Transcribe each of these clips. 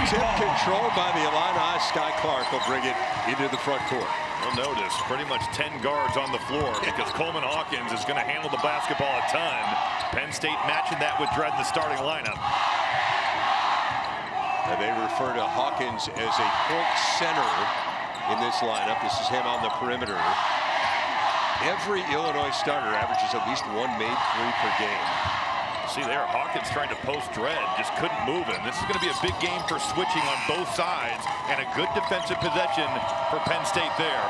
Tip controlled by the Illini. Sky Clark will bring it into the front court. You'll notice pretty much 10 guards on the floor because Coleman Hawkins is going to handle the basketball a ton. Penn State matching that with Dredd in the starting lineup. And they refer to Hawkins as a point center in this lineup. This is him on the perimeter. Every Illinois starter averages at least one made three per game. See there, Hawkins trying to post Dredd, just couldn't move him. This is going to be a big game for switching on both sides, and a good defensive possession for Penn State there.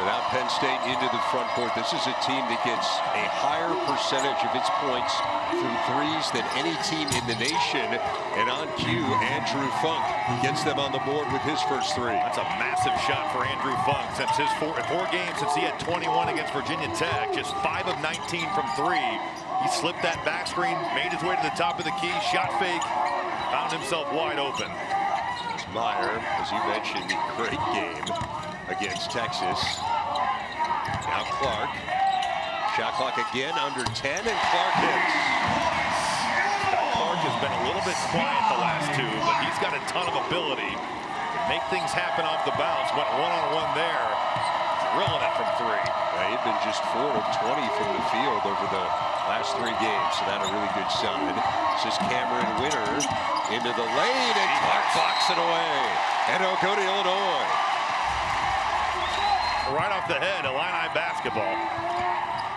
So now Penn State into the front court. This is a team that gets a higher percentage of its points through threes than any team in the nation. And on cue, Andrew Funk gets them on the board with his first three. That's a massive shot for Andrew Funk. Since his four games since he had 21 against Virginia Tech, just 5 of 19 from three. He slipped that back screen, made his way to the top of the key, shot fake, found himself wide open. Meyer, as you mentioned, great game against Texas. Now Clark. Shot clock again under 10, and Clark hits. Clark has been a little bit quiet the last two, but he's got a ton of ability to make things happen off the bounce. Went one-on-one there, drilling it from three. Yeah, he'd been just 4 of 20 from the field over the last 3 games, so that's a really good sign. This is Cameron Winter into the lane, and Clark blocks it away. And it'll go to Illinois. Right off the head, Illini basketball.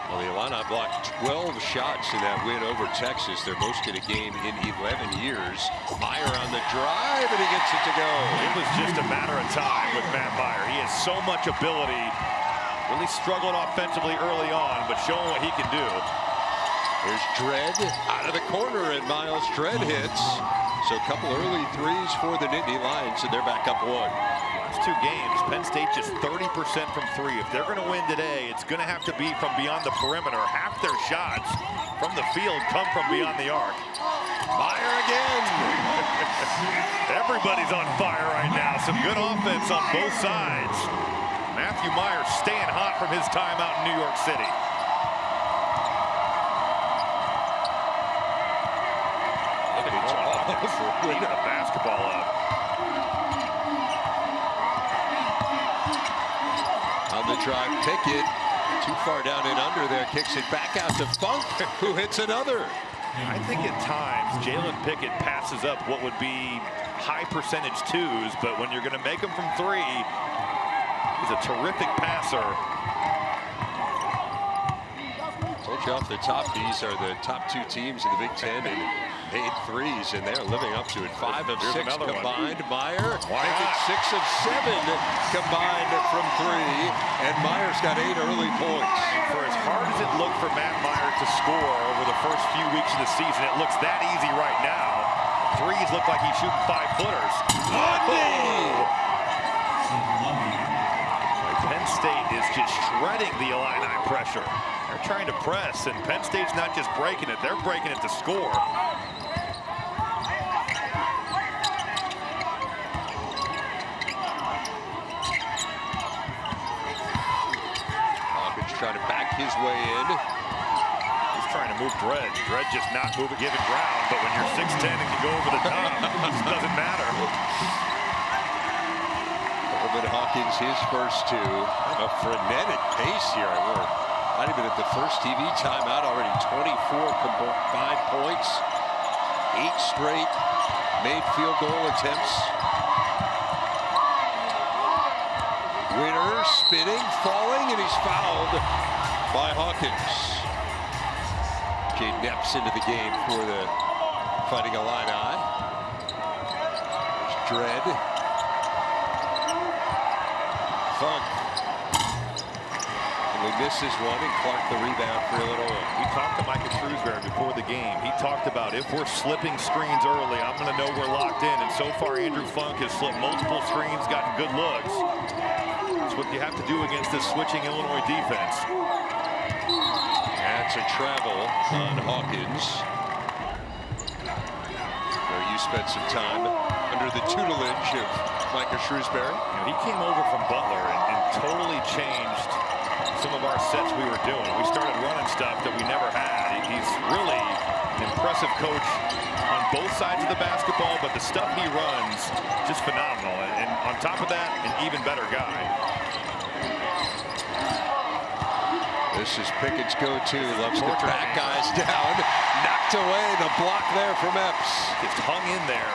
Well, the Illini blocked 12 shots in that win over Texas, their most in a game in 11 years. Meyer on the drive, and he gets it to go. It was just a matter of time with Matt Meyer. He has so much ability. Really struggled offensively early on, but showing what he can do. Here's Dredd out of the corner, and Miles Dredd hits. So a couple early threes for the Nittany Lions, and they're back up 1. Last 2 games, Penn State just 30% from three. If they're going to win today, it's going to have to be from beyond the perimeter. Half their shots from the field come from beyond the arc. Meyer again. Everybody's on fire right now. Some good offense on both sides. Matthew Meyer staying hot from his time out in New York City. Leaving the basketball up. On the drive, Pickett, too far down and under there, kicks it back out to Funk, who hits another. I think at times Jalen Pickett passes up what would be high percentage twos, but when you're going to make them from three, he's a terrific passer. Told you off the top, these are the top 2 teams in the Big Ten in made threes, and they're living up to it. 5 of 6 combined. Meyer making 6 of 7 combined from 3, and Meyer's got 8 early points. For as hard as it looked for Matt Meyer to score over the first few weeks of the season, it looks that easy right now. Threes look like he's shooting 5-footers. Penn State is just shredding the Illini pressure. They're trying to press, and Penn State's not just breaking it, they're breaking it to score. Hawkins trying to back his way in. He's trying to move Dredd. Dredd just not moving, giving ground, but when you're 6'10" and can go over the top, it just doesn't matter. Coleman Hawkins, his first 2. A frenetic pace here. We're not even at the first TV timeout already. 24 combined points. 8 straight made field goal attempts. Winner spinning, falling, and he's fouled by Hawkins. Jay Neps into the game for the Fighting Illini. There's Dredd. Funk. And he misses one, and Clark the rebound for Illinois. We talked to Micah Shrewsbury before the game. He talked about if we're slipping screens early, I'm going to know we're locked in. And so far, Andrew Funk has slipped multiple screens, gotten good looks. That's what you have to do against this switching Illinois defense. That's a travel on Hawkins, where you spent some time under the tutelage of Micah Shrewsbury. You know, he came over from Butler and totally changed some of our sets we were doing. We started running stuff that we never had. He's really an impressive coach on both sides of the basketball, but the stuff he runs, just phenomenal. And on top of that, an even better guy. This is Pickett's go-to. Loves to back guys down. Knocked away. The block there from Epps. Just hung in there.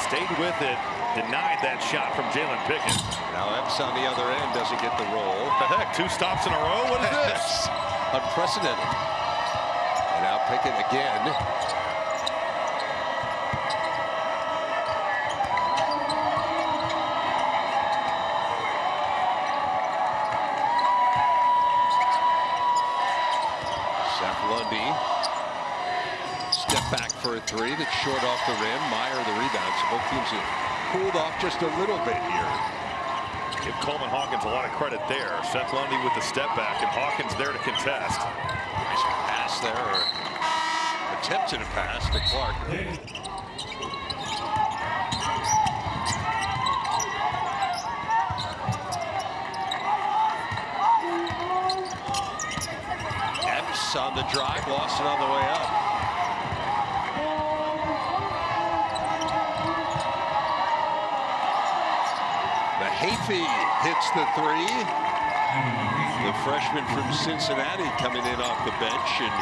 Stayed with it. Denied that shot from Jalen Pickett. Now Epps on the other end doesn't get the roll. What the heck? 2 stops in a row? What is this? Unprecedented. And now Pickett again. Lundy. Step back for a 3 that's short off the rim. Meyer the rebound. So both teams have cooled off just a little bit here. Give Coleman Hawkins a lot of credit there. Seth Lundy with the step back, and Hawkins there to contest. Nice pass there, or attempted a pass to Clark. On the drive, lost it on the way up. Mahaffey hits the 3. The freshman from Cincinnati coming in off the bench and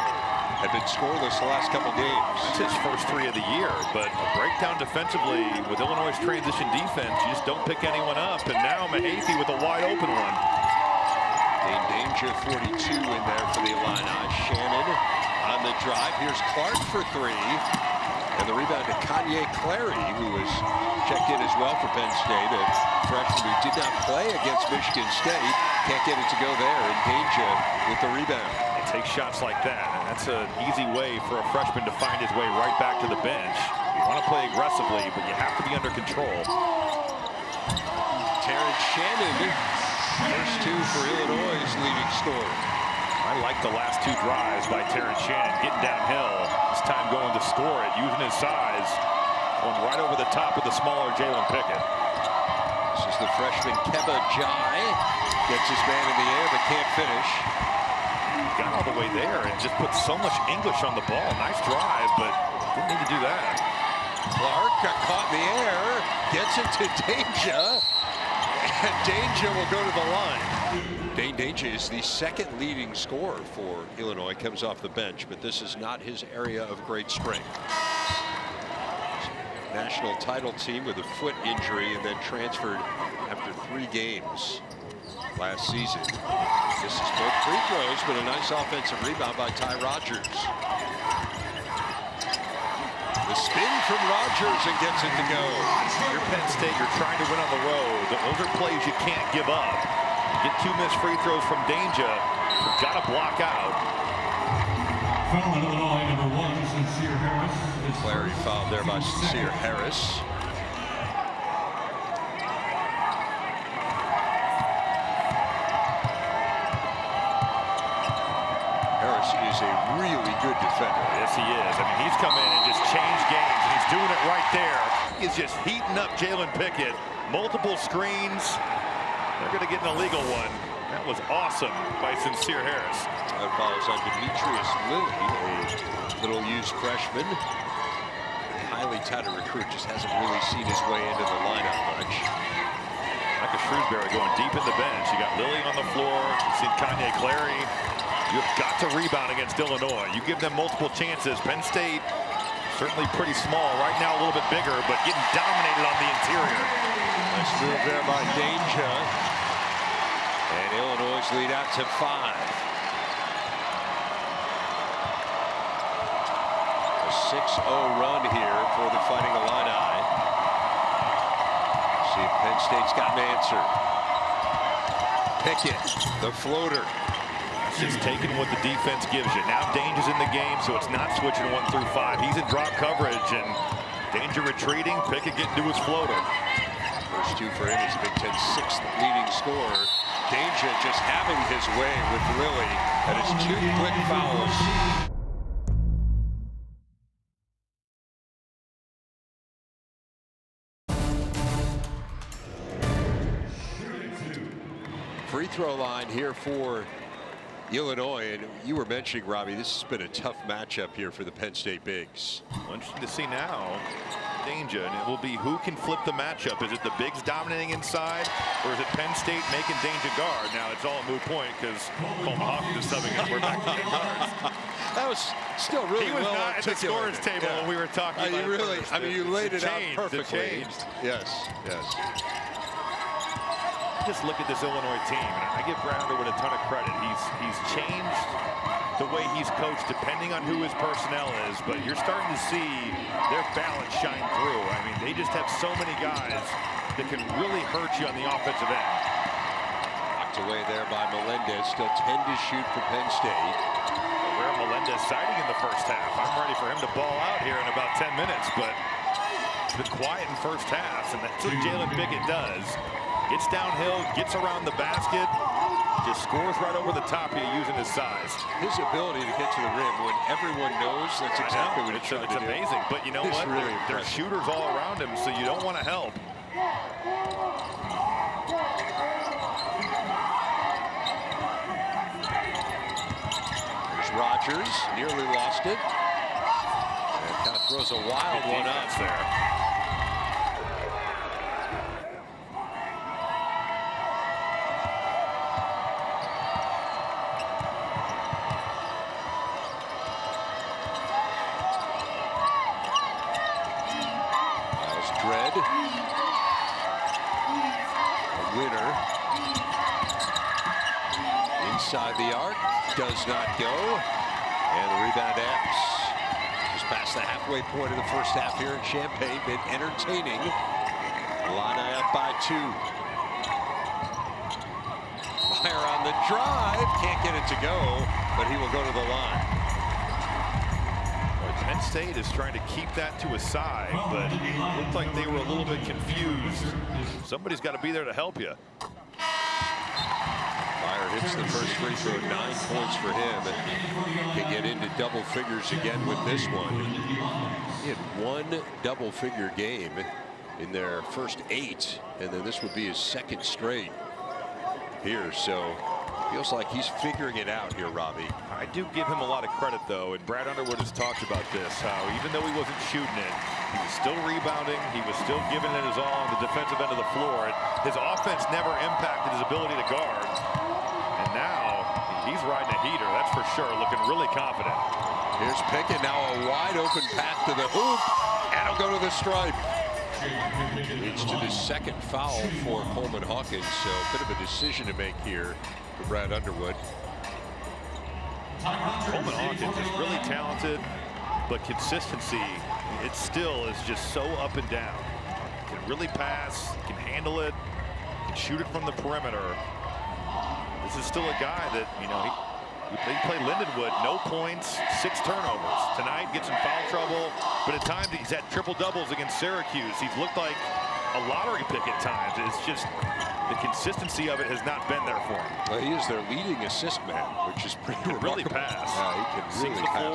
had been scoreless the last couple games. That's his first 3 of the year, but a breakdown defensively with Illinois' transition defense. You just don't pick anyone up, and now Mahaffey with a wide open one. Danger 42 in there for the Illini. Shannon on the drive. Here's Clark for 3. And the rebound to Kanye Clary, who was checked in as well for Penn State. A freshman who did not play against Michigan State. Can't get it to go there. And Danger with the rebound. It takes shots like that, and that's an easy way for a freshman to find his way right back to the bench. You want to play aggressively, but you have to be under control. Terrence Shannon. First 2 for Illinois' leading scorer. I like the last 2 drives by Terrence Shannon, getting downhill. This time going to score it, using his size. Going right over the top of the smaller Jalen Pickett. This is the freshman Keba Jai. Gets his man in the air but can't finish. Got all the way there and just put so much English on the ball. Nice drive, but didn't need to do that. Clark got caught in the air. Gets it to Danger. And Danger will go to the line. Dane Danger is the 2nd leading scorer for Illinois. Comes off the bench, but this is not his area of great strength. National title team with a foot injury and then transferred after 3 games last season. This is both free throws, but a nice offensive rebound by Ty Rodgers. The spin from Rodgers and gets it to go. You're Penn State, you're trying to win on the road. Those are plays you can't give up. You get 2 missed free throws from Danger. You've got to block out. Foul on Illinois, number 1, Sincere Harris. Clary fouled there by Sincere Harris. Harris is a really good defender. Yes, he is. I mean, he's come in and just changed games, and he's doing it right there. He's just heating up Jalen Pickett. Multiple screens. They're going to get an illegal one. That was awesome by Sincere Harris. That follows on Demetrius Lilly, a little-used freshman. Highly touted recruit, just hasn't really seen his way into the lineup much. Micah Shrewsbury going deep in the bench. You got Lilly on the floor. You've seen Kanye Clary. You've got to rebound against Illinois. You give them multiple chances. Penn State, certainly pretty small. Right now a little bit bigger, but getting dominated on the interior. Nice move there by Danger. And Illinois lead out to 5. A 6-0 run here for the Fighting Illini. See if Penn State's got an answer. Pickett, the floater. Just taking what the defense gives you. Now Danger's in the game, so it's not switching 1 through 5. He's in drop coverage, and Danger retreating. Pickett getting to his floater. First 2 for him. He's a Big Ten 6th leading scorer. Danger just having his way with Lilly and his 2 quick fouls. Free throw line here for Illinois, and you were mentioning, Robbie, this has been a tough matchup here for the Penn State Bigs. Well, interesting to see now. Danger, and it will be who can flip the matchup. Is it the Bigs dominating inside, or is it Penn State making danger guard? Now it's all a moot point because Coleman Hawkins is subbing in. We're back to the guards. That was still really well He was not at the scorer's table when we were talking about you really, first. I mean, you laid it out It perfectly. changed. Yes, yes. Just look at this Illinois team, and I give Brad Underwood a ton of credit. He's changed the way he's coached depending on who his personnel is, but you're starting to see their balance shine through. I mean, they just have so many guys that can really hurt you on the offensive end. Knocked away there by Melendez. Still 10 to shoot for Penn State. Where Melendez siding in the first half. I'm ready for him to ball out here in about 10 minutes, but it's been quiet in first half, and that's what Jalen Pickett does. Gets downhill, gets around the basket, just scores right over the top of you using his size. His ability to get to the rim when everyone knows that's exactly what he's trying to do. It's amazing, but you know It's what? really There's shooters all around him, so you don't want to help. There's Rogers, nearly lost it. And kind of throws a wild one out there. Dread, a winner, inside the arc, does not go, and the rebound Epps just past the halfway point of the first half here in Champaign. Been entertaining. Illini up by 2. Meyer on the drive, can't get it to go, but he will go to the line. Penn State is trying to keep that to a side, but it looked like they were a little bit confused. Somebody's got to be there to help you. Meyer hits the first free throw, 9 points for him, and can get into double figures again with this one. He had 1 double-figure game in their first 8, and then this would be his 2nd straight here, so feels like he's figuring it out here, Robbie. I do give him a lot of credit, though, and Brad Underwood has talked about this, how even though he wasn't shooting it, he was still rebounding, he was still giving it his all on the defensive end of the floor. His offense never impacted his ability to guard, and now he's riding a heater, that's for sure, looking really confident. Here's Pickett, now a wide-open path to the hoop, and he'll go to the stripe. Leads to the 2nd foul for Coleman Hawkins, so a bit of a decision to make here for Brad Underwood. Coleman Hawkins is really talented, but consistency, it still is just so up and down. Can really pass, can handle it, can shoot it from the perimeter. This is still a guy that, you know, he played Lindenwood, no points, 6 turnovers. Tonight gets in foul trouble, but at times he's had triple doubles against Syracuse. He's looked like a lottery pick at times. It's just the consistency of it has not been there for him. Well, he is their leading assist man, which is pretty remarkable. Really pass. Yeah, he can really pass.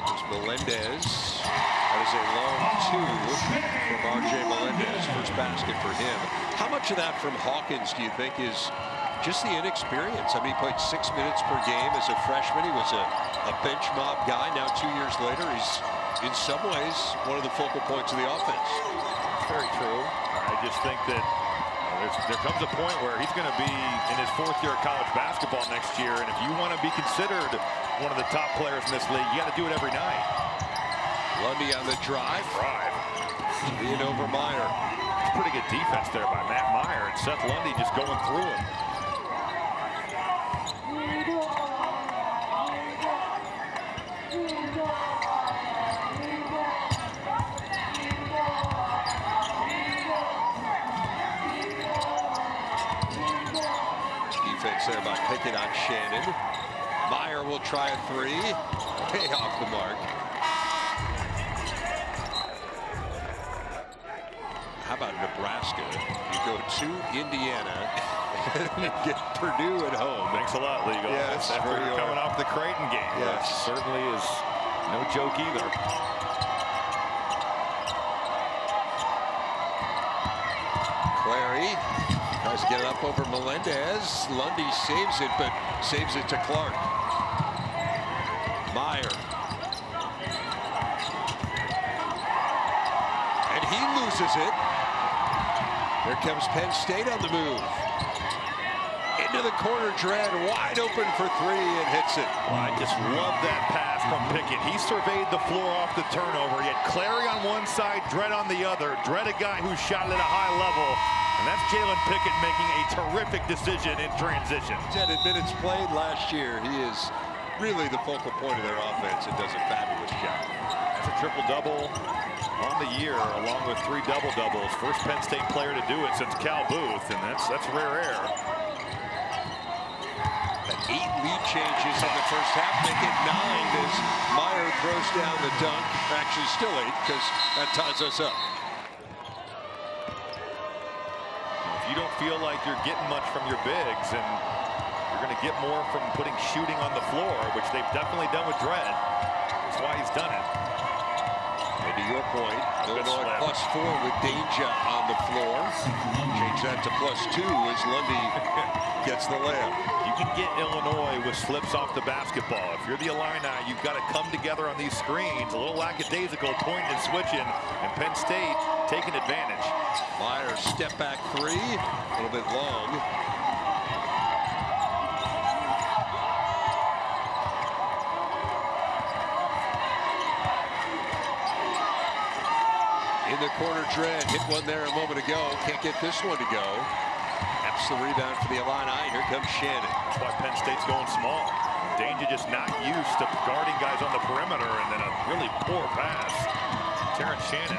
There's Melendez. That is a long 2 from R.J. Melendez. First basket for him. How much of that from Hawkins do you think is just the inexperience? I mean, he played 6 minutes per game as a freshman. He was a bench mob guy. Now 2 years later, he's in some ways one of the focal points of the offense. Very true. I just think that there comes a point where he's going to be in his 4th year of college basketball next year, and if you want to be considered one of the top players in this league, you got to do it every night. Lundy on the drive. Being over Meyer. Pretty good defense there by Matt Meyer, and Seth Lundy just going through him. Defense there by Pickett on Shannon. Meyer will try a 3. Way off the mark. How about Nebraska? You go to Indiana and you get Purdue at home. Thanks a lot, Legal. Yes, after coming off the Creighton game. Yes. That certainly is no joke either. Clary Tries to get it up over Melendez. Lundy saves it, but saves it to Clark. Meyer. And he loses it. Here comes Penn State on the move. Into the corner, Dredd wide open for three and hits it. Well, I just love that pass from Pickett. He surveyed the floor off the turnover. He had Clary on one side, Dredd on the other. Dredd, a guy who shot it at a high level. And that's Jalen Pickett making a terrific decision in transition. 10 minutes played last year. He is really the focal point of their offense and does a fabulous job. That's a triple-double on the year, along with 3 double-doubles. First Penn State player to do it since Cal Booth, and that's rare air. 8 lead changes in the first half, make it 9 as Meyer throws down the dunk. Actually, still 8 because that ties us up. If you don't feel like you're getting much from your bigs, and you're going to get more from putting shooting on the floor, which they've definitely done with Dredd. That's why he's done it. And to your point, Illinois +4 with Danger on the floor. Change that to +2 as Lundy gets the layup. You can get Illinois with slips off the basketball. If you're the Illini, you've got to come together on these screens. A little lackadaisical, pointing and switching, and Penn State taking advantage. Meyer step back 3, a little bit long. In the corner, Dredd hit one there a moment ago. Can't get this one to go. That's the rebound for the Illini. Here comes Shannon. That's why Penn State's going small. Danger just not used to guarding guys on the perimeter, and then a really poor pass. Terrence Shannon.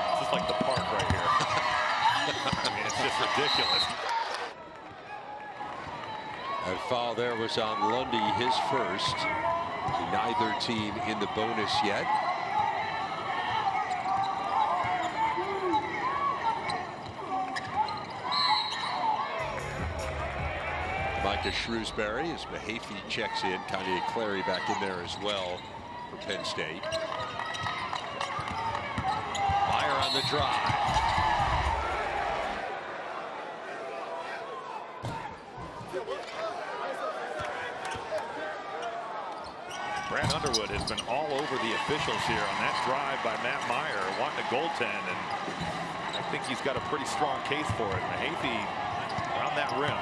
It's just like the park right here. I mean, it's just ridiculous. That foul there was on Lundy, his first. Neither team in the bonus yet. Micah Shrewsbury as Mahaffey checks in. Kanye Clary back in there as well for Penn State. Meyer on the drive. Brad Underwood has been all over the officials here on that drive by Matt Meyer, wanting a goaltend, and I think he's got a pretty strong case for it. Mahaffey around that rim.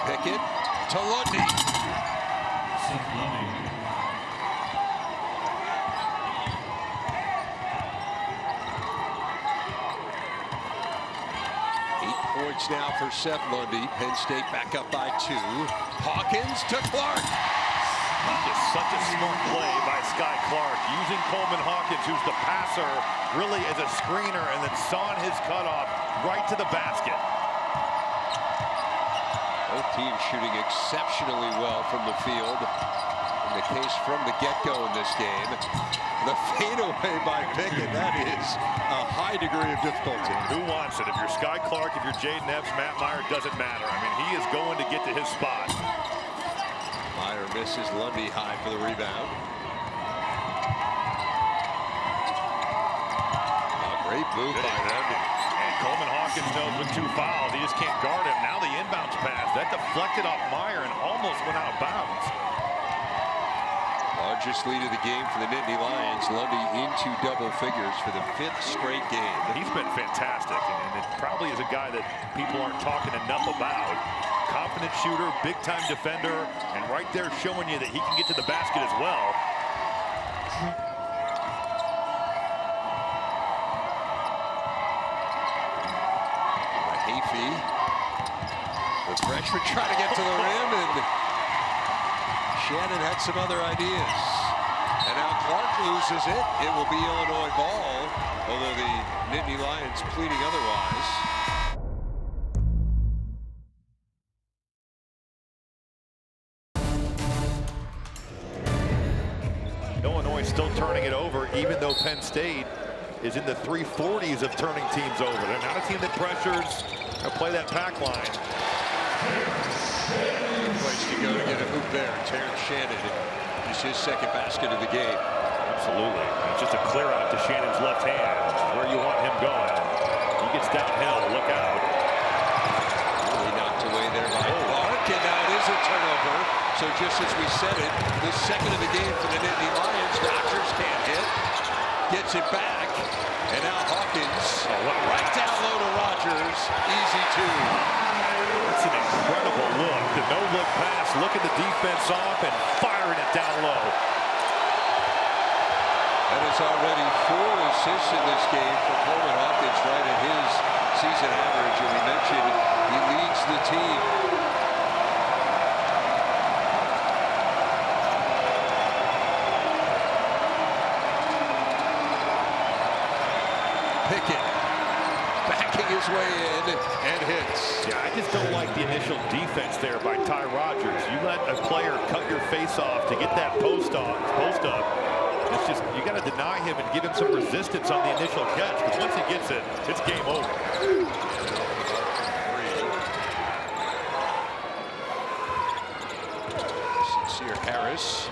Pickett to Lundy. Lundy. 8 points now for Seth Lundy. Penn State back up by 2. Hawkins to Clark. Just such a smart play by Sky Clark, using Coleman Hawkins, who's the passer, really as a screener, and then sawing his cutoff right to the basket. Both teams shooting exceptionally well from the field. In the case from the get-go in this game. The fadeaway by Pickett, that is a high degree of difficulty. Who wants it? If you're Sky Clark, if you're Jaden Epps, Matt Meyer, doesn't matter. I mean, he is going to get to his spot. Meyer misses. Lundy high for the rebound. Great move by Lundy. And Coleman Hawkins knows with 2 fouls, he just can't guard him. Now the inbounds pass, that deflected off Meyer and almost went out of bounds. Largest lead of the game for the Nittany Lions. Lundy into double figures for the 5th straight game. He's been fantastic, and it probably is a guy that people aren't talking enough about. Confident shooter, big-time defender, and right there showing you that he can get to the basket as well. Mahaffey, the freshman, trying to get to the rim, and Shannon had some other ideas. And now Clark loses it. It will be Illinois ball, although the Nittany Lions pleading otherwise. Illinois still turning it over, even though Penn State is in the 340s of turning teams over. They're not a team that pressures or play that pack line. Good place to go to get a hoop there. Terrence Shannon is his second basket of the game. Absolutely. It's just a clear out to Shannon's left hand, where you want him going. He gets downhill. Look out. Really knocked away there by Clark, and now it is a turnover. So just as we said it, the second of the game for the Nittany Lions. Rogers can't hit. Gets it back. And now Hawkins right down low to Rogers. Easy two. That's an incredible look. The no-look pass, looking the defense off and firing it down low. That is already 4 assists in this game for Coleman Hawkins, right at his season average. And we mentioned he leads the team. Pickett backing his way in and hits. Yeah, I just don't like the initial defense there by Ty Rogers. You let a player cut your face off to get that post up. It's just, you got to deny him and give him some resistance on the initial catch, because once he gets it, it's game over. Sincere Harris.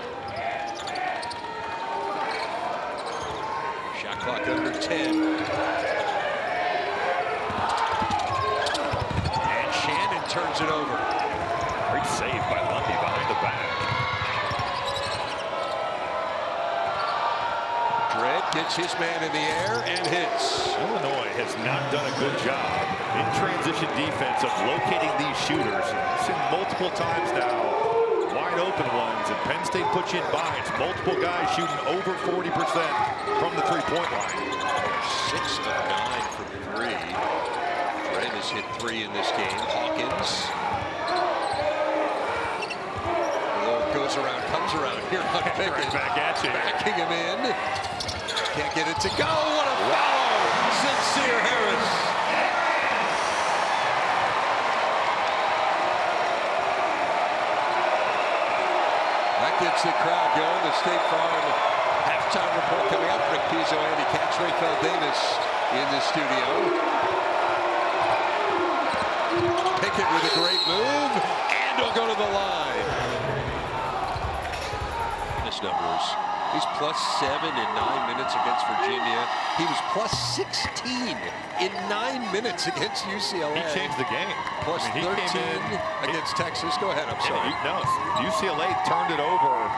Shot clock under 10. And Shannon turns it over. Great save by Lundy behind the back. Gets his man in the air and hits. Illinois has not done a good job in transition defense of locating these shooters. I've seen multiple times now, wide open ones, and Penn State puts you in binds. Multiple guys shooting over 40% from the three-point line. 6 of 9 from 3. Red has hit 3 in this game. Hawkins. Goes around, comes around here on Pickett. Right back at you. Backing him in. Can't get it to go. What a foul! Sincere Harris. That gets the crowd going. The State Farm halftime report coming up. Rick Pizzo, Andy Katz, Rayfeld Davis in the studio. Pickett with a great move, and he'll go to the line. His numbers. He's +7 in 9 minutes against Virginia. He was +16 in 9 minutes against UCLA. He changed the game. +13 against Texas. Go ahead, I'm sorry. No, UCLA turned it over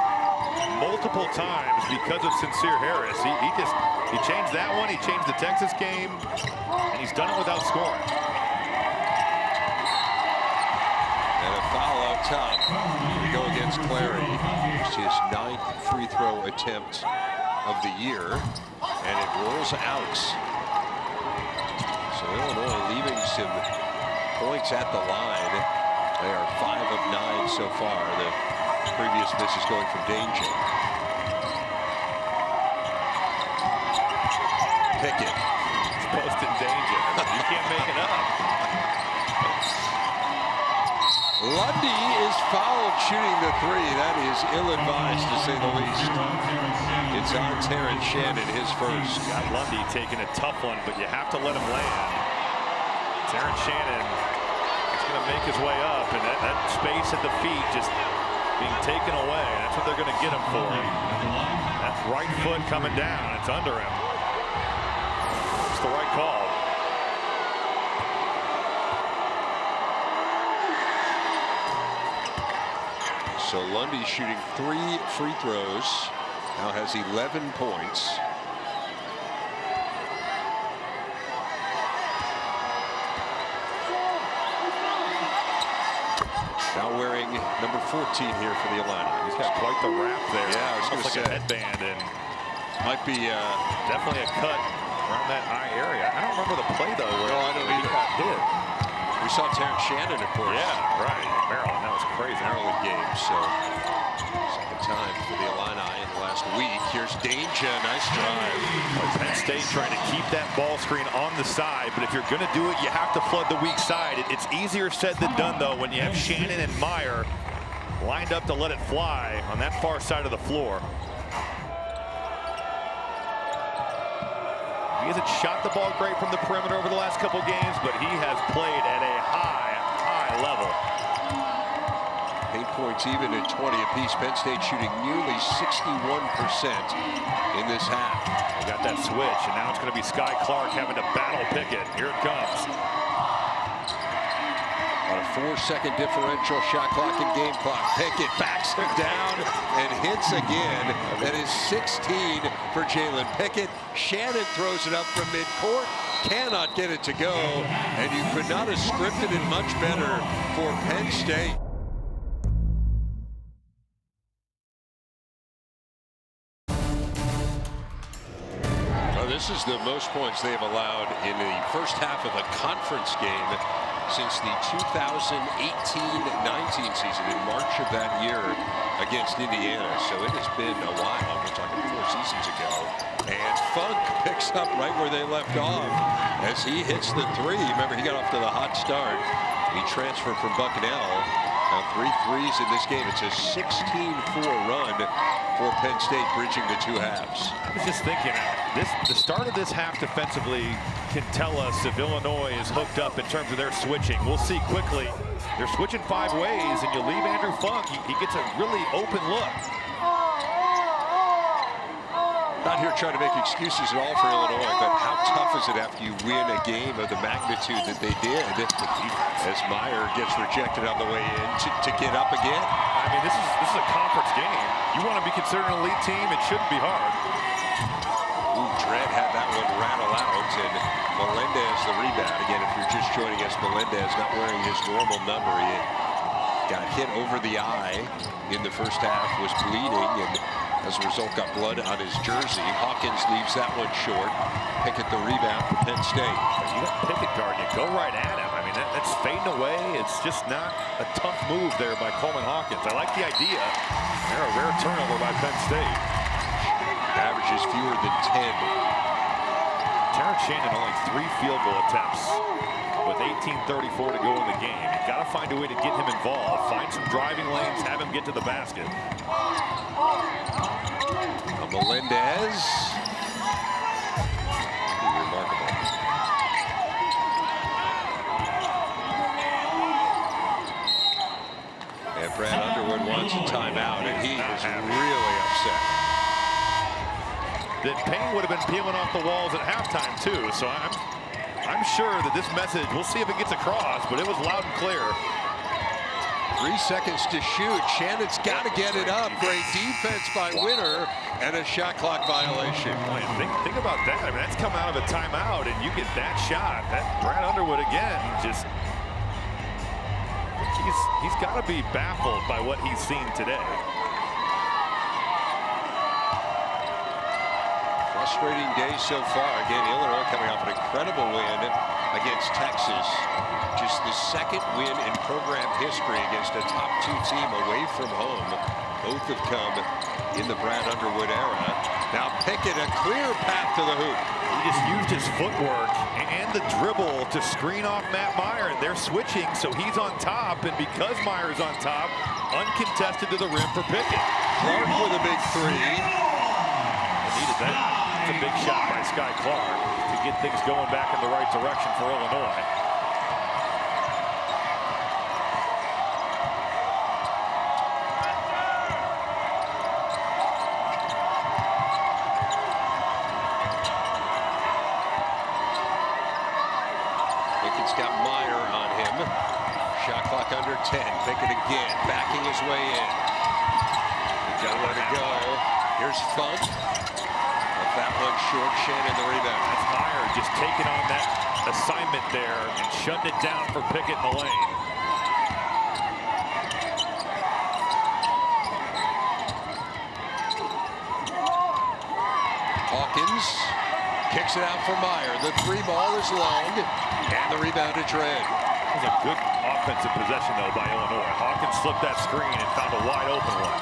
multiple times because of Sincere Harris. He changed that one. He changed the Texas game, and he's done it without scoring. And a foul out top to go against Clary. It's his 9th free throw attempt of the year, and it rolls out. So Illinois leaving some points at the line. They are 5 of 9 so far. The previous misses going from danger. Pickett. It's posted danger. You can't make it up. Lundy is fouled shooting the 3. That is ill-advised, to say the least. It's on Terrence Shannon, his first. Got Lundy taking a tough one, but you have to let him land. Terrence Shannon is going to make his way up, and that space at the feet just being taken away. That's what they're going to get him for. That right foot coming down. It's under him. It's the right call. So Lundy shooting 3 free throws, now has 11 points. Now wearing number 14 here for the Illini. He's got quite the wrap there. Yeah, I was going to say. Like a headband, and might be definitely a cut around that eye area. I don't remember the play though where I don't he got hit. We saw Terrence Shannon, of course. Yeah, right. Maryland, that was crazy. Maryland game, so second time for the Illini in the last week. Here's Danger, nice drive. Well, Penn State trying to keep that ball screen on the side, but if you're going to do it, you have to flood the weak side. It's easier said than done, though, when you have Shannon and Meyer lined up to let it fly on that far side of the floor. He hasn't shot the ball great from the perimeter over the last couple games, but he has played at a high level. 8 points even at 20 apiece. Penn State shooting nearly 61% in this half. They got that switch, and now it's going to be Sky Clark having to battle Pickett. Here it comes. On a 4-second differential, shot clock and game clock. Pickett backs him down and hits again. That is 16 for Jalen Pickett. Shannon throws it up from midcourt. Cannot get it to go. And you could not have scripted it much better for Penn State. This is the most points they've allowed in the first half of a conference game since the 2018-19 season in March of that year against Indiana. So it has been a while. We're talking 4 seasons ago. And Funk picks up right where they left off as he hits the 3. Remember, he got off to the hot start. He transferred from Bucknell. Now 3 threes in this game. It's a 16-4 run for Penn State, bridging the 2 halves. I was just thinking, the start of this half defensively can tell us if Illinois is hooked up in terms of their switching. We'll see quickly. They're switching 5 ways, and you leave Andrew Funk. He gets a really open look. Not here trying to make excuses at all for Illinois, but how tough is it after you win a game of the magnitude that they did as Meyer gets rejected on the way in to get up again? I mean, this is a conference game. You want to be considered an elite team, it shouldn't be hard. Ooh, Dredd had that one rattle out, and Melendez the rebound. Again, if you're just joining us, Melendez not wearing his normal number. He got hit over the eye in the first half, was bleeding, and as a result got blood on his jersey. Hawkins leaves that one short. Pickett the rebound for Penn State. You got Pickett guard, you go right at him. I mean, that's fading away. It's just not a tough move there by Coleman Hawkins. I like the idea. They're a rare turnover by Penn State. Averages fewer than 10. Terrence Shannon only 3 field goal attempts with 18:34 to go in the game. You got to find a way to get him involved. Find some driving lanes, have him get to the basket. Melendez. Pretty remarkable. And Brad Underwood wants a timeout, and he is really upset. That Payne would have been peeling off the walls at halftime too, so I'm sure that this message, we'll see if it gets across, but it was loud and clear. 3 seconds to shoot. Shannon's got to get it up. Great defense by Winter, and a shot clock violation. Think about that. I mean, that's come out of a timeout, and you get that shot. That Brad Underwood again, just he's got to be baffled by what he's seen today. Frustrating day so far. Again, Illinois coming off an incredible win against Texas. Just the 2nd win in program history against a top 2 team away from home. Both have come in the Brad Underwood era. Now Pickett, a clear path to the hoop. He just used his footwork and the dribble to screen off Matt Meyer. And they're switching, so he's on top. And because Meyer's on top, uncontested to the rim for Pickett. Clark with a big 3. They needed that. It's a big shot by Sky Clark to get things going back in the right direction for Illinois. Pickett's got Meyer on him. Shot clock under 10. Pickett again, backing his way in. Got to let it go. Here's Funk. That one short. Shannon the rebound. That's Meyer just taking on that assignment there and shutting it down for Pickett in the lane. Hawkins kicks it out for Meyer. The 3 ball is long, and the rebound to Dredd. That was a good offensive possession, though, by Illinois. Hawkins slipped that screen and found a wide open one.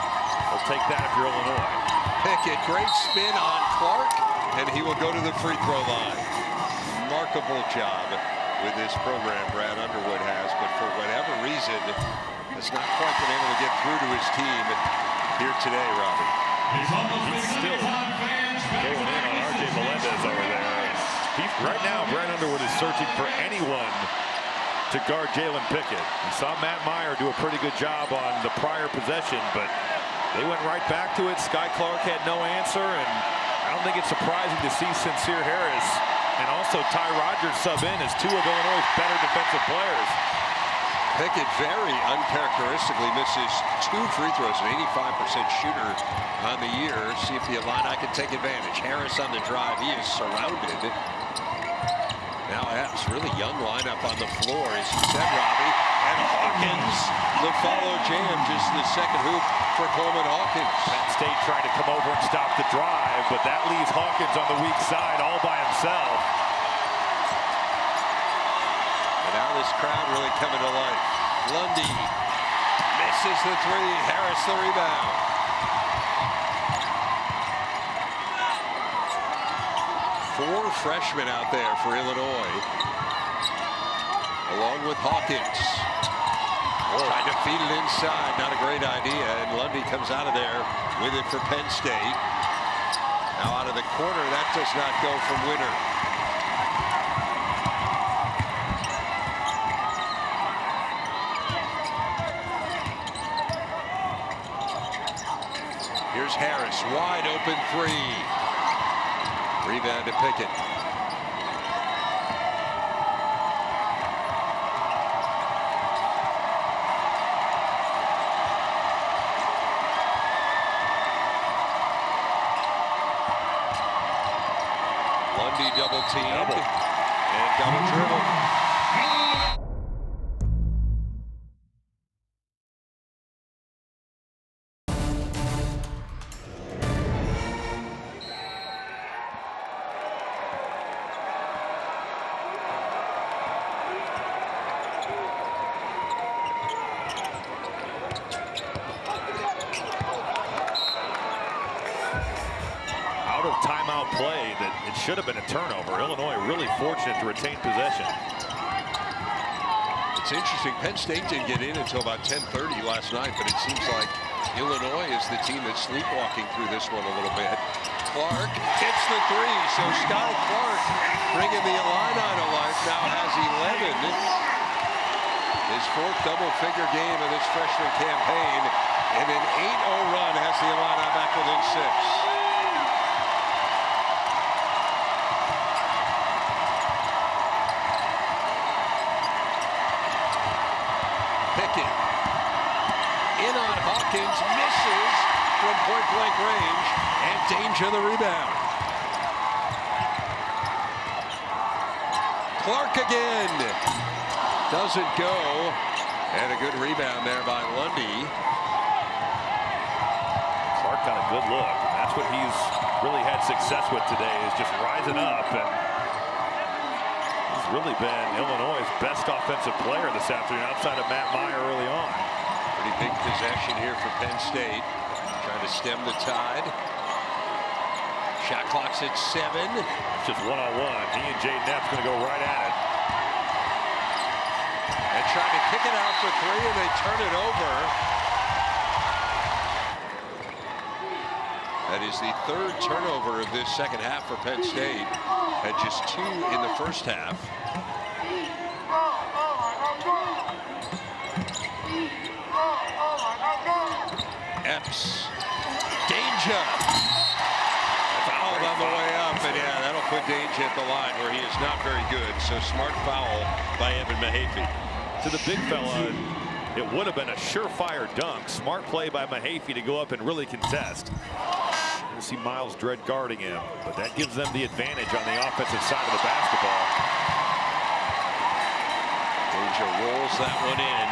They'll take that if you're Illinois. Pickett, great spin on Clark, and he will go to the free throw line. Remarkable job with this program Brad Underwood has, but for whatever reason, has not quite been able to get through to his team here today, Robert. It's almost He's still going in on R.J. Melendez over there. Right now, Brent Underwood is searching for anyone to guard Jalen Pickett. We saw Matt Meyer do a pretty good job on the prior possession, but they went right back to it. Sky Clark had no answer, and I don't think it's surprising to see Sincere Harris and also Ty Rogers sub in as two of Illinois' better defensive players. Pickett very uncharacteristically misses 2 free throws, an 85% shooter on the year. See if the Illini can take advantage. Harris on the drive. He is surrounded. Now App's really young lineup on the floor, as you said, Robbie. And Hawkins, the follow jam, just the second hoop for Coleman Hawkins. Penn State trying to come over and stop the drive, but that leaves Hawkins on the weak side all by himself. And now this crowd really coming to life. Lundy misses the 3. Harris the rebound. Four freshmen out there for Illinois, along with Hawkins. Trying to feed it inside, not a great idea, and Lundy comes out of there with it for Penn State. Now out of the corner, that does not go from Winter. Here's Harris, wide open 3. Rebound to Pickett. Lundy double teamed and double dribble. Timeout play that it should have been a turnover. Illinois really fortunate to retain possession. It's interesting, Penn State didn't get in until about 10:30 last night, but it seems like Illinois is the team that's sleepwalking through this one a little bit. Clark hits the 3, so Sky Clark bringing the Illini to life, now has 11. His 4th double-figure game of this freshman campaign, and an 8-0 run has the Illini back within 6. Pickett in on Hawkins, misses from point-blank range, and Danger the rebound. Clark again. Doesn't go. And a good rebound there by Lundy. Clark got a good look. And that's what he's really had success with today, is just rising up. And he's really been Illinois' best offensive player this afternoon outside of Matt Meyer early on. Pretty big possession here for Penn State. Trying to stem the tide. Shot clock's at 7. It's just one-on-one. He and Jay Nepp's going to go right at it. And trying to kick it out for 3, and they turn it over. That is the 3rd turnover of this second half for Penn State. Had just 2 in the first half. Epps. Danger. Fouled on the way up, and yeah, that'll put Danger at the line where he is not very good. So smart foul by Evan Mahaffey. To the big fella, it would have been a surefire dunk. Smart play by Mahaffey to go up and really contest. We'll see Miles Dredd guarding him, but that gives them the advantage on the offensive side of the basketball. Danger rolls that one in.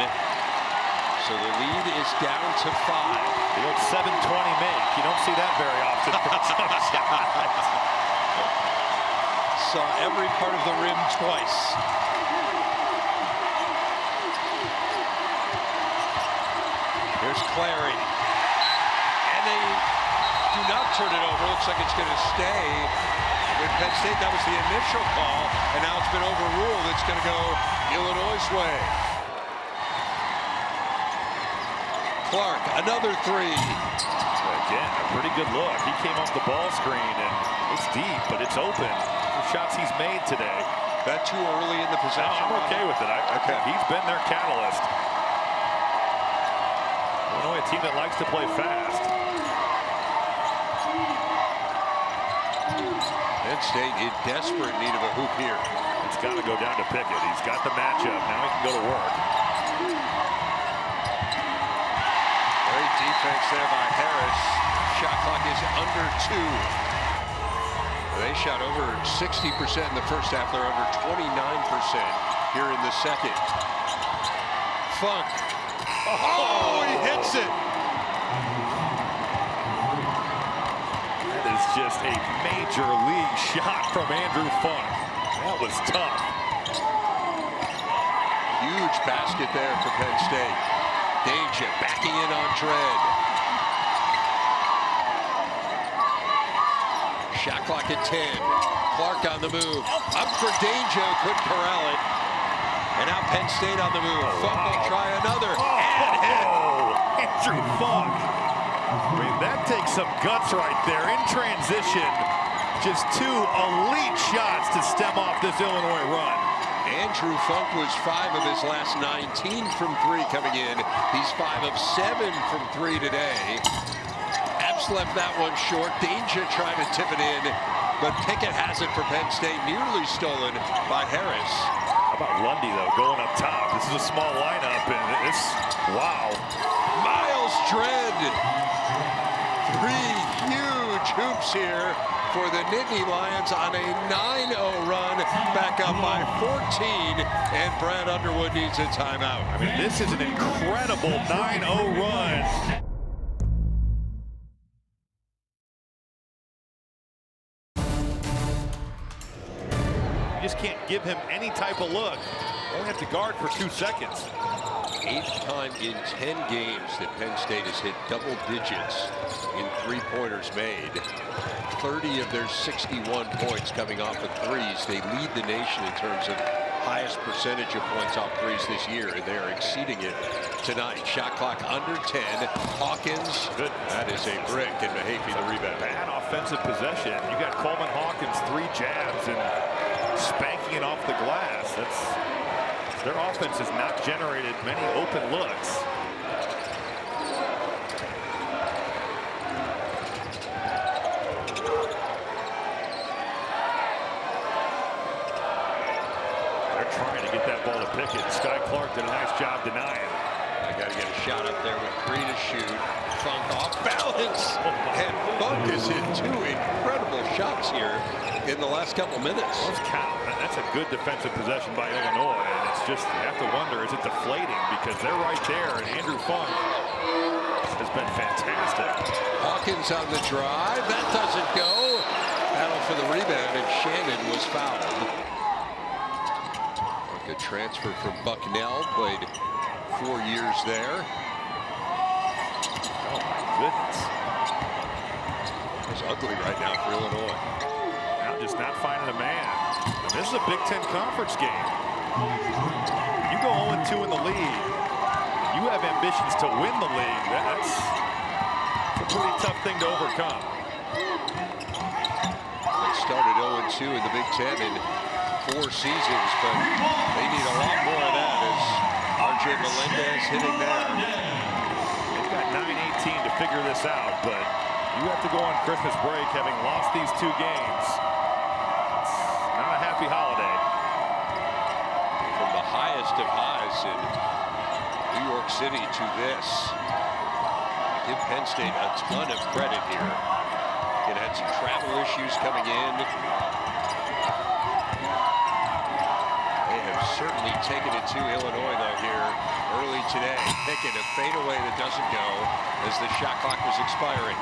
So the lead is down to 5. The old 7-20 make. You don't see that very often from some shots. Saw every part of the rim twice. Here's Clary. And they do not turn it over. Looks like it's going to stay with Penn State. That was the initial call, and now it's been overruled. It's going to go Illinois' way. Clark, another 3. Again, a pretty good look. He came off the ball screen, and it's deep, but it's open. the shots he's made today. That too early in the possession? No, I'm okay with it. I think he's been their catalyst. Illinois, a team that likes to play fast. Penn State in desperate need of a hoop here. It's got to go down to Pickett. He's got the matchup. Now he can go to work. Great defense there by Harris. Shot clock is under 2. They shot over 60% in the first half. They're under 29% here in the second. Funk. Oh, he hits it. That is just a major league shot from Andrew Funk. That was tough. Huge basket there for Penn State. Danger backing in on Dredd. Shot clock at 10. Clark on the move. Up for Danger, couldn't corral it. And now Penn State on the move. Funk will try another. And hit. Andrew Funk. I mean, that takes some guts right there in transition. Just 2 elite shots to stem off this Illinois run. Andrew Funk was 5 of his last 19 from 3 coming in. He's 5 of 7 from 3 today. Left that one short. Danger trying to tip it in, but Pickett has it for Penn State. Nearly stolen by Harris. How about Lundy, though, going up top? This is a small lineup, and this, wow. Miles Dredd. 3 huge hoops here for the Nittany Lions on a 9-0 run, back up by 14, and Brad Underwood needs a timeout. I mean, this is an incredible 9-0 run. You just can't give him any type of look. Only have to guard for 2 seconds. 8th time in 10 games that Penn State has hit double digits in 3-pointers made. 30 of their 61 points coming off of threes. They lead the nation in terms of highest percentage of points off threes this year, and they are exceeding it tonight. Shot clock under 10. Hawkins, good. That is a brick, and Mahaffey the rebound. Bad offensive possession. You got Coleman Hawkins, 3 jabs, and spanking it off the glass. Their offense has not generated many open looks. They're trying to get that ball to Pickett. Sky Clark did a nice job denying. They got to get a shot up there with 3 to shoot. Funk off balance, and Funk has hit 2 incredible shots here in the last couple minutes. Let's count. That's a good defensive possession by Illinois, and it's just, you have to wonder, is it deflating? Because they're right there, and Andrew Funk has been fantastic. Hawkins on the drive. That doesn't go. Battle for the rebound, and Shannon was fouled. A transfer from Bucknell, played 4 years there. Oh, my goodness. It's ugly right now for Illinois. Now just not finding a man. And this is a Big Ten Conference game. You go 0-2 in the league. You have ambitions to win the league. That's a pretty tough thing to overcome. They started 0-2 in the Big Ten in 4 seasons, but they need a lot more of that as RJ Melendez hitting there. They've got 9-18 to figure this out, but you have to go on Christmas break having lost these 2 games. It's not a happy holiday. From the highest of highs in New York City to this. Give Penn State a ton of credit here. It had some travel issues coming in. They have certainly taken it to Illinois, though, here early today. Pickett, a fadeaway that doesn't go as the shot clock was expiring.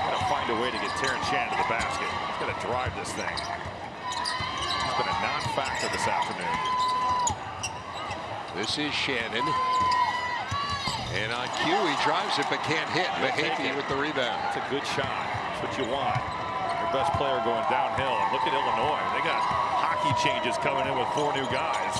Got to find a way to get Terrence Shannon to the basket. He's got to drive this thing. He's been a non-factor this afternoon. This is Shannon. And on cue, he drives it but can't hit. Mahaffey with the rebound. That's a good shot. That's what you want. Your best player going downhill. And look at Illinois. They got hockey changes coming in with 4 new guys.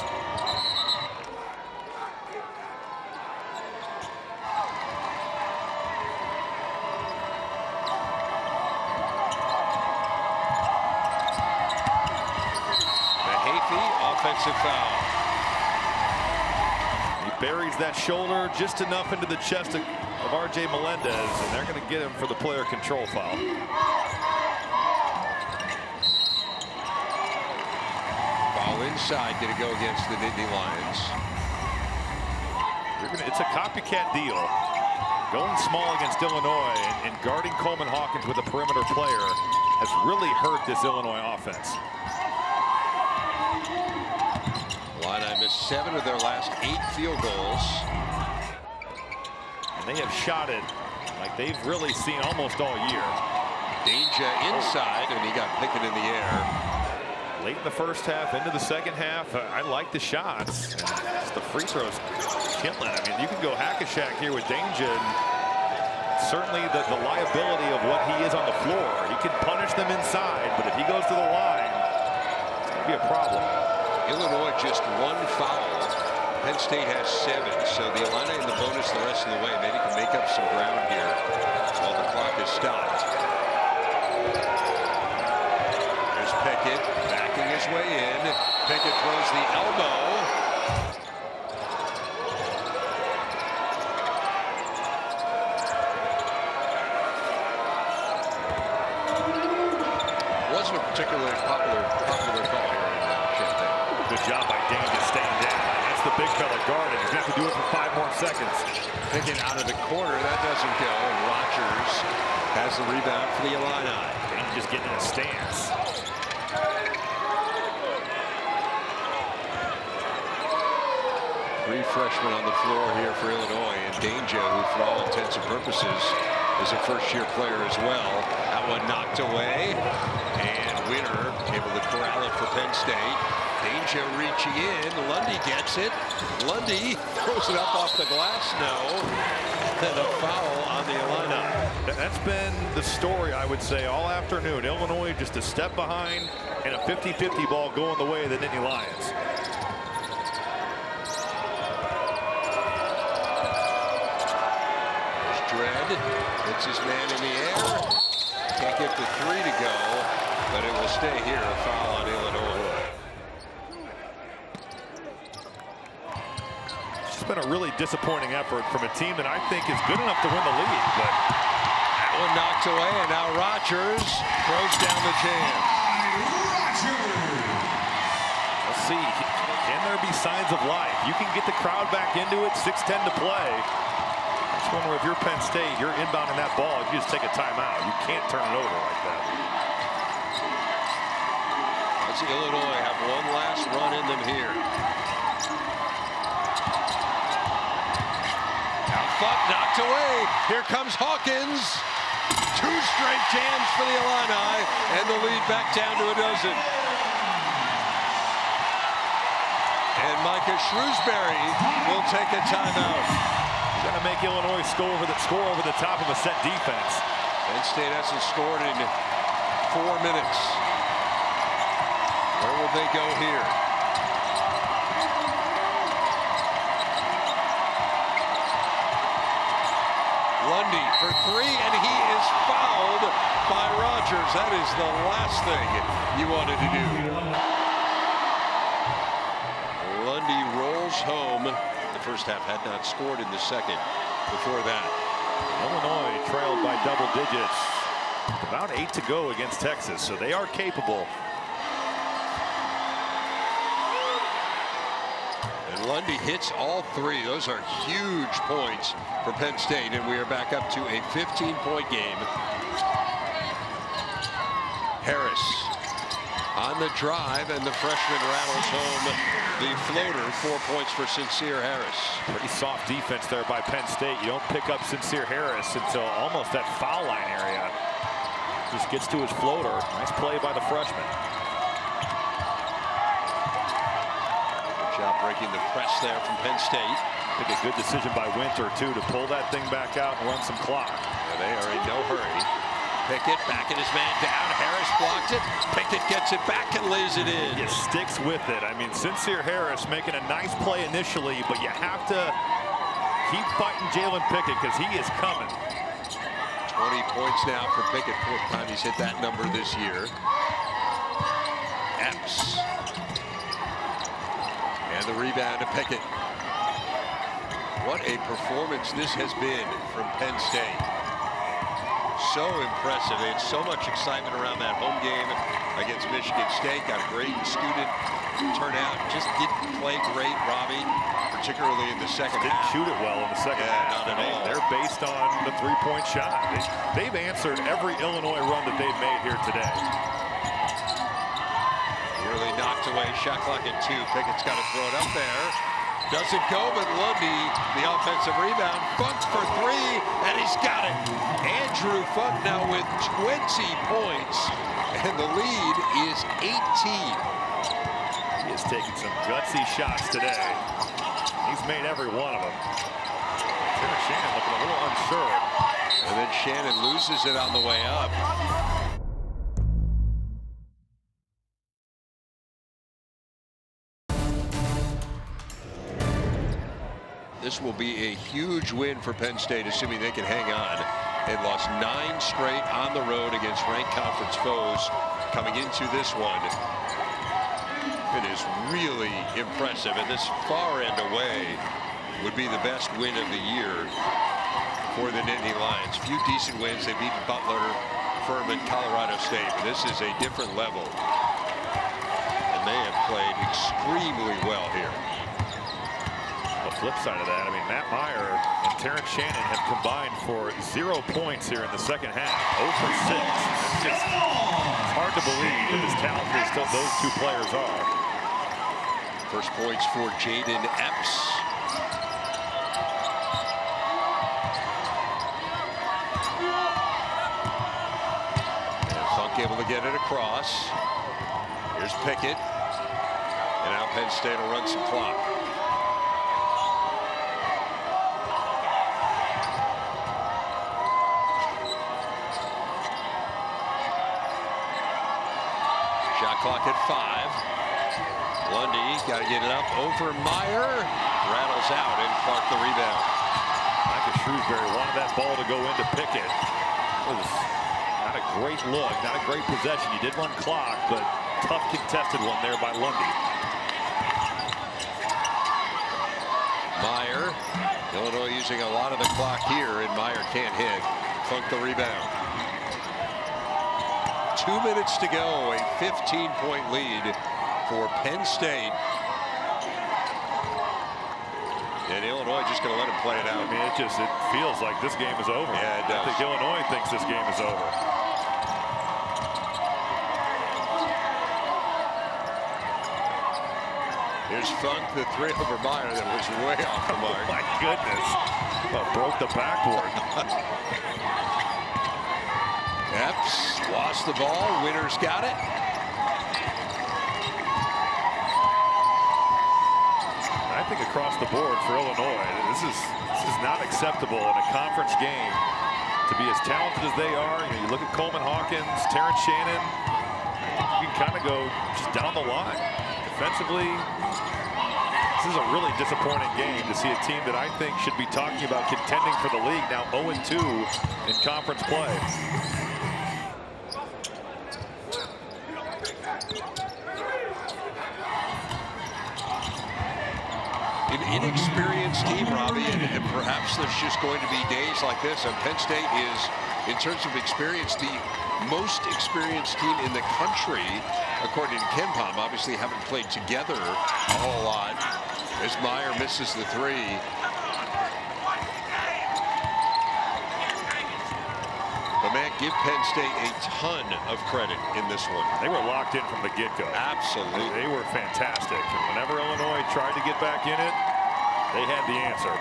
McAfee, offensive foul. He buries that shoulder just enough into the chest of R.J. Melendez, and they're going to get him for the player control foul. Foul inside, going to go against the Nittany Lions. It's a copycat deal. Going small against Illinois and guarding Coleman Hawkins with a perimeter player has really hurt this Illinois offense. Illini missed 7 of their last 8 field goals. And they have shot it like they've really seen almost all year. Danger inside, and he got Pickett in the air. Late in the first half, into the second half, I like the shots. It's the free throws killing. I mean, you can go hack-a-shack here with Danger. Certainly the liability of what he is on the floor. He can punish them inside, but if he goes to the line, it's going to be a problem. Illinois just 1 foul. Penn State has 7, so the Illini in the bonus the rest of the way. Maybe can make up some ground here while the clock is stopped. There's Pickett backing his way in. Pickett throws the elbow. Wasn't a particularly popular call here in Champaign. Good job by Dane to stand down. That's the big fella guarding. He's got to do it for 5 more seconds. Pickett out of the corner. That doesn't go. And Rogers has the rebound for the Illini. Dane just getting in a stance. 3 freshmen on the floor here for Illinois. And Danger, who for all intents and purposes is a first-year player as well. That one knocked away. And Winner able to corral it for Penn State. Danger reaching in. Lundy gets it. Lundy throws it up off the glass. No. And a foul on the Illini. That's been the story, I would say, all afternoon. Illinois just a step behind and a 50-50 ball going the way of the Nittany Lions. Dredd hits his man in the air. Can't get the 3 to go, but it will stay here. A foul on Illinois. It's been a really disappointing effort from a team that I think is good enough to win the league. But that one knocked away, and now Rogers throws down the jam. Let's see. Can there be signs of life? You can get the crowd back into it. 6:10 to play. Wonder if you're Penn State, you're inbounding that ball, you just take a timeout. You can't turn it over like that. Let's see, Illinois have one last run in them here. Now Funk knocked away. Here comes Hawkins. 2 straight jams for the Illini, and the lead back down to a dozen. And Micah Shrewsbury will take a timeout. Going to make Illinois score over the top of a set defense. Penn State hasn't scored in 4 minutes. Where will they go here? Lundy for 3, and he is fouled by Rogers. That is the last thing you wanted to do. Lundy rolls home. First half, had not scored in the second before that. Illinois trailed by double digits. About 8 to go against Texas, so they are capable. And Lundy hits all 3. Those are huge points for Penn State, and we are back up to a 15-point game. Harris on the drive, and the freshman rattles home the floater. 4 points for Sincere Harris. Pretty soft defense there by Penn State. You don't pick up Sincere Harris until almost that foul line area. Just gets to his floater. Nice play by the freshman. Good job breaking the press there from Penn State. I think a good decision by Winter, too, to pull that thing back out and run some clock. Yeah, they are in no hurry. Pickett backing his man down. Harris blocked it. Pickett gets it back and lays it in. He sticks with it. I mean, Sincere Harris making a nice play initially, but you have to keep fighting Jalen Pickett because he is coming. 20 points now for Pickett. 4th time he's hit that number this year. Epps the rebound to Pickett. What a performance this has been from Penn State. So impressive. They had so much excitement around that home game against Michigan State. Got a great student turnout. Just didn't play great, Robbie, particularly in the second half. Didn't shoot it well in the second half. Not at all. They're based on the three-point shot. They've answered every Illinois run that they've made here today. Really knocked away. Shot clock at 2. Pickett's got to throw it up there. Doesn't go, but Lundy, the offensive rebound. Funk for 3, and he's got it. Andrew Funk now with 20 points, and the lead is 18. He has taken some gutsy shots today. He's made every one of them. Terrence Shannon looking a little unsure. And then Shannon loses it on the way up. This will be a huge win for Penn State, assuming they can hang on. They lost 9 straight on the road against ranked conference foes coming into this one. It is really impressive, and this far and away would be the best win of the year for the Nittany Lions. Few decent wins. They beat Butler, Furman, Colorado State, but this is a different level. And they have played extremely well here. The flip side of that, I mean, Matt Meyer and Terrence Shannon have combined for 0 points here in the second half. 0 for 6. It's just hard to believe that as talented as those two players are. First points for Jaden Epps. And Funk able to get it across. Here's Pickett. And now Penn State will run some clock. Shot clock at 5. Lundy got to get it up over Meyer. Rattles out, and Clark the rebound. Micah Shrewsbury wanted that ball to go into Pickett. It was not a great look, not a great possession. He did run clock, but tough contested one there by Lundy. Meyer. Illinois using a lot of the clock here, and Meyer can't hit. Funk the rebound. 2 minutes to go, a 15-point lead for Penn State. And Illinois just going to let him play it out. I mean, it feels like this game is over. Yeah, it does. I think Illinois thinks this game is over. Here's Funk, the 3 over Meyer that was way off the mark. Oh my goodness. Well, broke the backboard. Epps lost the ball. Winner's got it. I think across the board for Illinois, this is not acceptable in a conference game to be as talented as they are. You look at Coleman Hawkins, Terrence Shannon. You can kind of go just down the line. Defensively, this is a really disappointing game to see a team that I think should be talking about contending for the league now 0-2 in conference play. An inexperienced team, Robbie, and perhaps there's just going to be days like this. And Penn State is, in terms of experience, the most experienced team in the country, according to KenPom. Obviously haven't played together a whole lot as Meyer misses the 3. But man, give Penn State a ton of credit in this one. They were locked in from the get-go. Absolutely. They were fantastic. And whenever Illinois tried to get back in it, they had the answer.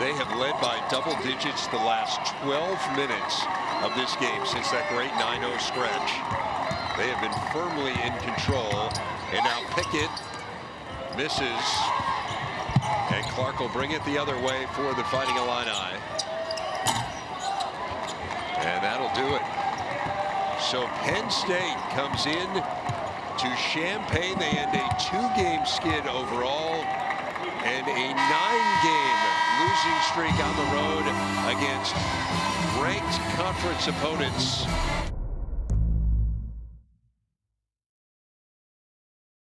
They have led by double digits the last 12 minutes of this game since that great 9-0 stretch. They have been firmly in control. And now Pickett misses. And Clark will bring it the other way for the Fighting Illini. And that'll do it. So Penn State comes in to Champaign. They end a 2-game skid overall and a 9-game losing streak on the road against ranked conference opponents.